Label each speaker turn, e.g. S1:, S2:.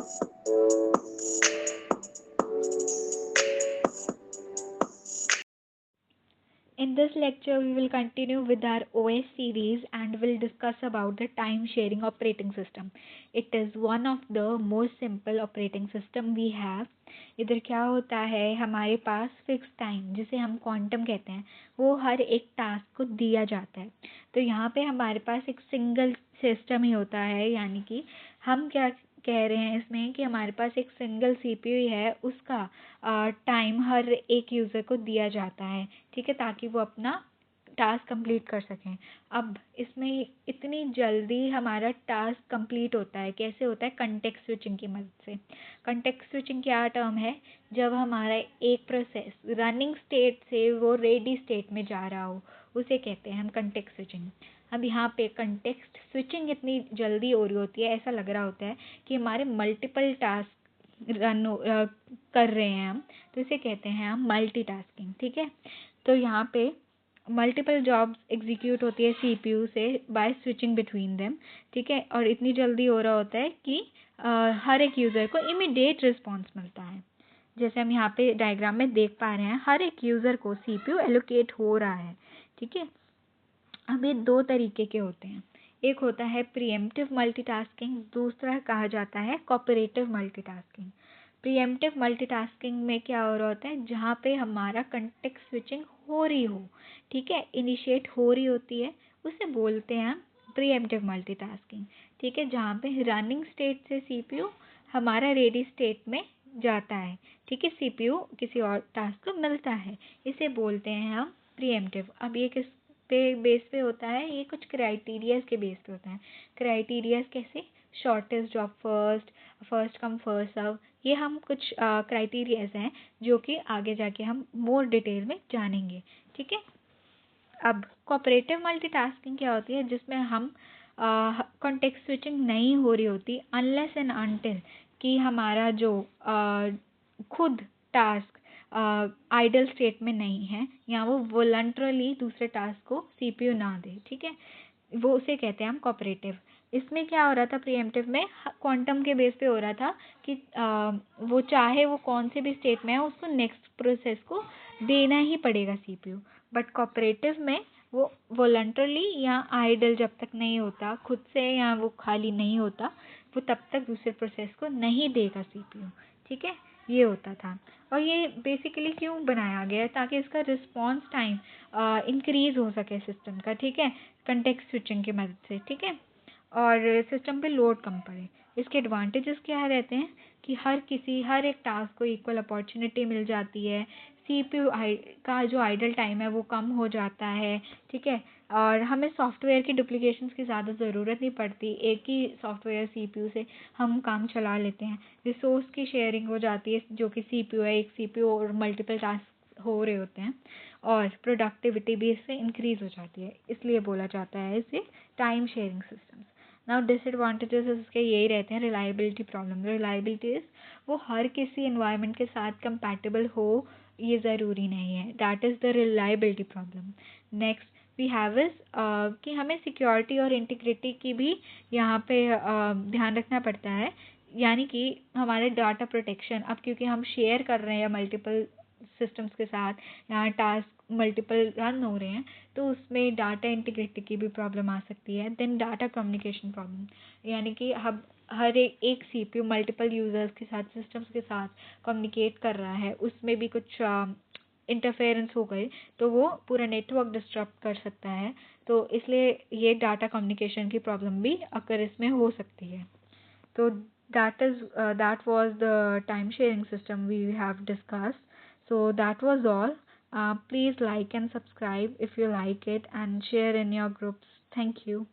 S1: In this lecture, we will continue with our OS series and will discuss about the time sharing operating system. It is one of the most simple operating system we have. इधर क्या होता है, हमारे पास fix time जिसे हम quantum कहते हैं वो हर एक टास्क को दिया जाता है. तो यहाँ पे हमारे पास एक सिंगल सिस्टम ही होता है, यानी कि हम क्या कह रहे हैं इसमें कि हमारे पास एक सिंगल सीपीयू है, उसका टाइम हर एक यूज़र को दिया जाता है, ठीक है, ताकि वो अपना टास्क कंप्लीट कर सकें. अब इसमें इतनी जल्दी हमारा टास्क कंप्लीट होता है, कैसे होता है? कंटेक्स्ट स्विचिंग की मदद से. कंटेक्स्ट स्विचिंग क्या टर्म है? जब हमारा एक प्रोसेस रनिंग स्टेट से वो रेडी स्टेट में जा रहा हो, उसे कहते हैं हम कंटेक्स्ट स्विचिंग. अब यहाँ पे कंटेक्स्ट स्विचिंग इतनी जल्दी हो रही होती है, ऐसा लग रहा होता है कि हमारे मल्टीपल टास्क कर रहे हैं हम, तो इसे कहते हैं हम मल्टीटास्किंग. ठीक है, तो यहाँ पे मल्टीपल जॉब्स एग्जीक्यूट होती है सीपीयू से बाय स्विचिंग बिटवीन देम. ठीक है, और इतनी जल्दी हो रहा होता है कि हर एक यूज़र को इमीडिएट रिस्पॉन्स मिलता है. जैसे हम यहाँ पे डायग्राम में देख पा रहे हैं, हर एक यूज़र को सीपीयू एलोकेट हो रहा है. ठीक है, अब ये दो तरीके के होते हैं. एक होता है प्रीएम्प्टिव मल्टीटास्किंग, दूसरा कहा जाता है कोऑपरेटिव मल्टीटास्किंग. प्रीएम्प्टिव मल्टीटास्किंग में क्या हो रहा होता है, जहाँ पे हमारा कंटेक्स्ट स्विचिंग हो रही हो, ठीक है, इनिशिएट हो रही होती है, उसे बोलते हैं हम प्रीएम्प्टिव मल्टीटास्किंग. ठीक है, जहाँ पे रनिंग स्टेट से सीपीयू हमारा रेडी स्टेट में जाता है. ठीक है, सीपीयू किसी और टास्क को मिलता है, इसे बोलते हैं हम प्रीएम्प्टिव. अब ये किस पे बेस पे होता है? ये कुछ क्राइटेरियाज के बेस पे होता है. क्राइटेरियाज कैसे? Shortest job first, first come first serve, ये हम कुछ क्राइटेरियाज हैं जो कि आगे जाके हम मोर डिटेल में जानेंगे. ठीक है, अब कोऑपरेटिव मल्टीटास्किंग क्या होती है, जिसमें हम कॉन्टेक्स्ट स्विचिंग नहीं हो रही होती अनलेस एंड अनटिल कि हमारा जो खुद टास्क आइडल स्टेट में नहीं है, या वो वॉलंटरली दूसरे टास्क को सीपीयू ना दे. ठीक है, वो उसे कहते हैं हम कोऑपरेटिव. इसमें क्या हो रहा था, प्रीएम्प्टिव में क्वांटम के बेस पे हो रहा था कि वो चाहे वो कौन से भी स्टेट में है, उसको नेक्स्ट प्रोसेस को देना ही पड़ेगा सीपीयू. बट कोऑपरेटिव में वो वॉलंटरली या आइडल जब तक नहीं होता खुद से, या वो खाली नहीं होता, वो तब तक दूसरे प्रोसेस को नहीं देगा सीपीयू. ठीक है, ये होता था. और ये बेसिकली क्यों बनाया गया है? ताकि इसका रिस्पॉन्स टाइम इंक्रीज हो सके सिस्टम का. ठीक है, कंटेक्स्ट स्विचिंग की मदद से. ठीक है, और सिस्टम पे लोड कम पड़े. इसके एडवांटेजेस क्या रहते हैं कि हर एक टास्क को इक्वल अपॉर्चुनिटी मिल जाती है, सीपीयू का जो आइडल टाइम है वो कम हो जाता है. ठीक है, और हमें सॉफ्टवेयर की डुप्लीकेशंस की ज़्यादा ज़रूरत नहीं पड़ती, एक ही सॉफ्टवेयर सीपीयू से हम काम चला लेते हैं. रिसोर्स की शेयरिंग हो जाती है, जो कि सीपीयू है, एक सीपीयू और मल्टीपल टास्क हो रहे होते हैं, और प्रोडक्टिविटी भी इससे इंक्रीज़ हो जाती है. इसलिए बोला जाता है इसे time sharing systems. Now disadvantages इसके यही रहते हैं. Reliability problem. रिलायबिलिटी इज़ वो हर किसी इन्वायरमेंट के साथ कंपैटिबल हो, ये ज़रूरी नहीं है. That is the reliability problem. Next we have is कि हमें सिक्योरिटी और इंटीग्रिटी की भी यहाँ पे ध्यान रखना पड़ता है. यानी कि हमारे डाटा प्रोटेक्शन, अब क्योंकि हम शेयर कर रहे हैं मल्टीपल सिस्टम्स के साथ, यहाँ टास्क मल्टीपल रन हो रहे हैं, तो उसमें डाटा इंटीग्रिटी की भी प्रॉब्लम आ सकती है. देन डाटा कम्युनिकेशन प्रॉब्लम, यानी कि हम हर एक सीपीयू मल्टीपल यूज़र्स के साथ, सिस्टम्स के साथ कम्युनिकेट कर रहा है, उसमें भी कुछ इंटरफेरेंस हो गए तो वो पूरा नेटवर्क डिस्टर्ब कर सकता है. तो इसलिए ये डाटा कम्युनिकेशन की प्रॉब्लम भी अगर इसमें हो सकती है. So that was the time sharing system we have discussed. So that was all. Please like and subscribe if you like it, and share in your groups. Thank you.